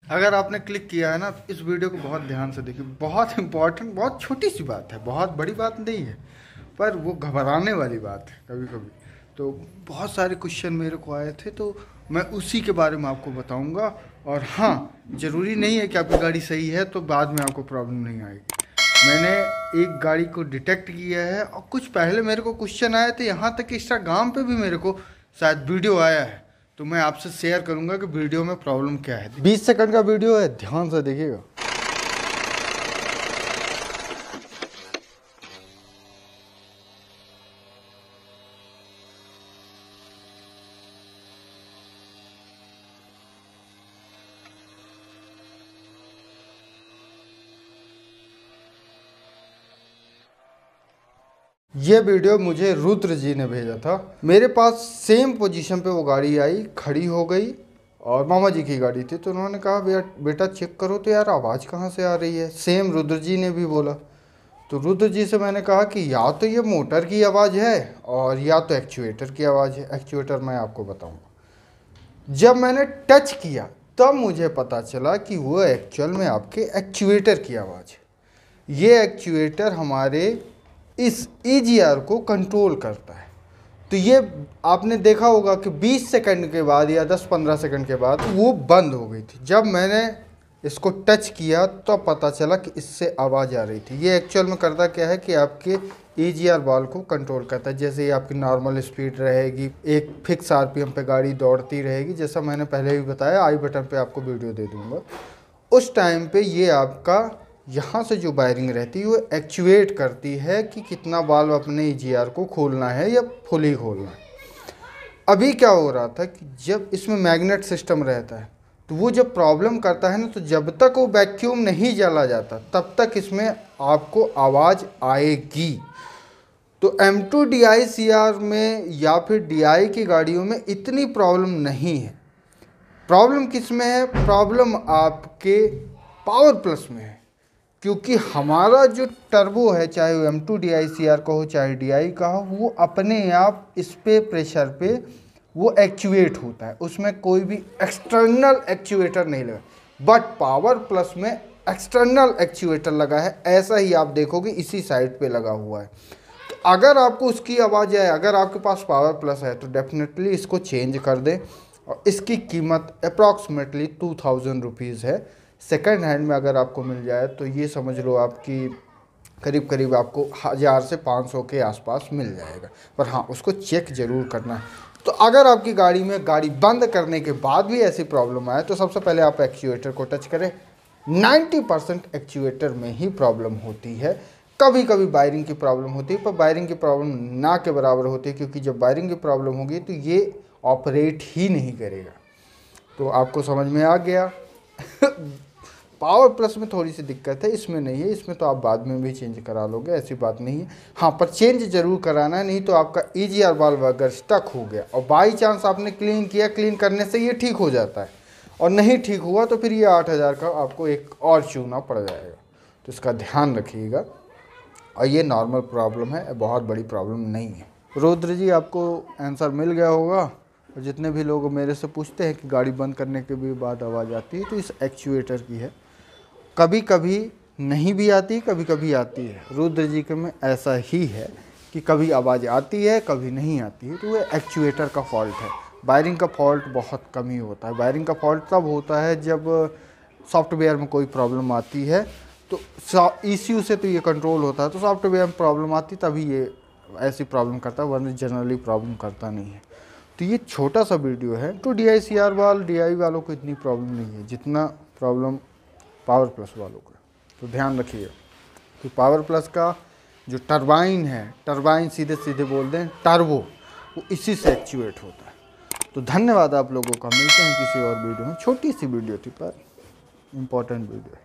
अगर आपने क्लिक किया है ना तो इस वीडियो को बहुत ध्यान से देखिए। बहुत इंपॉर्टेंट, बहुत छोटी सी बात है, बहुत बड़ी बात नहीं है, पर वो घबराने वाली बात है कभी कभी। तो बहुत सारे क्वेश्चन मेरे को आए थे, तो मैं उसी के बारे में आपको बताऊंगा। और हाँ, ज़रूरी नहीं है कि आपकी गाड़ी सही है तो बाद में आपको प्रॉब्लम नहीं आएगी। मैंने एक गाड़ी को डिटेक्ट किया है और कुछ पहले मेरे को क्वेश्चन आए थे, यहाँ तक कि इंस्टाग्राम पे भी मेरे को शायद वीडियो आया है। तो मैं आपसे शेयर करूंगा कि वीडियो में प्रॉब्लम क्या है। 20 सेकंड का वीडियो है, ध्यान से देखिएगा। ये वीडियो मुझे रुद्र जी ने भेजा था। मेरे पास सेम पोजीशन पे वो गाड़ी आई, खड़ी हो गई और मामा जी की गाड़ी थी। तो उन्होंने कहा बेटा चेक करो तो यार आवाज़ कहाँ से आ रही है। सेम रुद्र जी ने भी बोला। तो रुद्र जी से मैंने कहा कि या तो ये मोटर की आवाज़ है और या तो एक्चुएटर की आवाज़ है। एक्चुएटर मैं आपको बताऊंगा। जब मैंने टच किया तब मुझे पता चला कि वो एक्चुअल में आपके एक्चुएटर की आवाज़ है। ये एक्चुएटर हमारे इस EGR को कंट्रोल करता है। तो ये आपने देखा होगा कि 20 सेकंड के बाद या 10-15 सेकंड के बाद वो बंद हो गई थी। जब मैंने इसको टच किया तो पता चला कि इससे आवाज़ आ रही थी। ये एक्चुअल में करता क्या है कि आपके EGR वाल्व को कंट्रोल करता है। जैसे ही आपकी नॉर्मल स्पीड रहेगी, एक फिक्स RPM पे गाड़ी दौड़ती रहेगी, जैसा मैंने पहले भी बताया, आई बटन पे आपको वीडियो दे दूँगा। उस टाइम पे ये आपका यहाँ से जो वायरिंग रहती है वो एक्चुएट करती है कि कितना वाल्व अपने EGR को खोलना है या फुली खोलना है। अभी क्या हो रहा था कि जब इसमें मैग्नेट सिस्टम रहता है तो वो जब प्रॉब्लम करता है ना, तो जब तक वो वैक्यूम नहीं जला जाता तब तक इसमें आपको आवाज़ आएगी। तो M2 DI-CR में या फिर DI की गाड़ियों में इतनी प्रॉब्लम नहीं है। प्रॉब्लम किस में है? प्रॉब्लम आपके पावर प्लस में है। क्योंकि हमारा जो टर्बो है, चाहे वो M2 DI-CR का हो चाहे DI का हो, वो अपने आप इस पे प्रेशर पे वो एक्चुएट होता है। उसमें कोई भी एक्सटर्नल एक्चुएटर नहीं लगा। बट पावर प्लस में एक्सटर्नल एक्चुएटर लगा है। ऐसा ही आप देखोगे इसी साइड पे लगा हुआ है। तो अगर आपको उसकी आवाज़ आए, अगर आपके पास पावर प्लस है तो डेफिनेटली इसको चेंज कर दें। और इसकी कीमत अप्रॉक्सीमेटली 2000 रुपीज़ है। सेकंड हैंड में अगर आपको मिल जाए तो ये समझ लो आपकी करीब करीब आपको 1000 से 500 के आसपास मिल जाएगा। पर हाँ, उसको चेक ज़रूर करना है। तो अगर आपकी गाड़ी में गाड़ी बंद करने के बाद भी ऐसी प्रॉब्लम आए तो सबसे पहले आप एक्चुएटर को टच करें। 90% एक्चुएटर में ही प्रॉब्लम होती है। कभी कभी वायरिंग की प्रॉब्लम होती है, पर वायरिंग की प्रॉब्लम ना के बराबर होती है, क्योंकि जब वायरिंग की प्रॉब्लम होगी तो ये ऑपरेट ही नहीं करेगा। तो आपको समझ में आ गया। पावर प्लस में थोड़ी सी दिक्कत है, इसमें नहीं है। इसमें तो आप बाद में भी चेंज करा लोगे, ऐसी बात नहीं है। हाँ, पर चेंज जरूर कराना है, नहीं तो आपका EGR वाल्व अगर स्टक हो गया और बाई चांस आपने क्लीन किया, क्लीन करने से ये ठीक हो जाता है, और नहीं ठीक हुआ तो फिर ये 8000 का आपको एक और चूना पड़ जाएगा। तो इसका ध्यान रखिएगा। और ये नॉर्मल प्रॉब्लम है, बहुत बड़ी प्रॉब्लम नहीं है। रुद्र जी, आपको आंसर मिल गया होगा। और जितने भी लोग मेरे से पूछते हैं कि गाड़ी बंद करने के भी बाद आवाज़ आती है, तो इस एक्चुएटर की है। कभी कभी नहीं भी आती, कभी कभी आती है। रुद्र जी के में ऐसा ही है कि कभी आवाज़ आती है, कभी नहीं आती है। तो वो एक्चुएटर का फॉल्ट है। वायरिंग का फॉल्ट बहुत कम ही होता है। वायरिंग का फॉल्ट तब होता है जब सॉफ्टवेयर में कोई प्रॉब्लम आती है। तो ECU से तो ये कंट्रोल होता है, तो सॉफ्टवेयर में प्रॉब्लम आती तभी ये ऐसी प्रॉब्लम करता है, वरना जनरली प्रॉब्लम करता नहीं है। तो ये छोटा सा वीडियो है। तो DI-CR DI वालों को इतनी प्रॉब्लम नहीं है जितना प्रॉब्लम पावर प्लस वालों को। तो ध्यान रखिए कि पावर प्लस का जो टरबाइन है, टरबाइन सीधे सीधे बोल दें टर्बो, वो इसी से एक्चुएट होता है। तो धन्यवाद आप लोगों का। मिलते हैं किसी और वीडियो में। छोटी सी वीडियो थी पर इम्पोर्टेंट वीडियो है।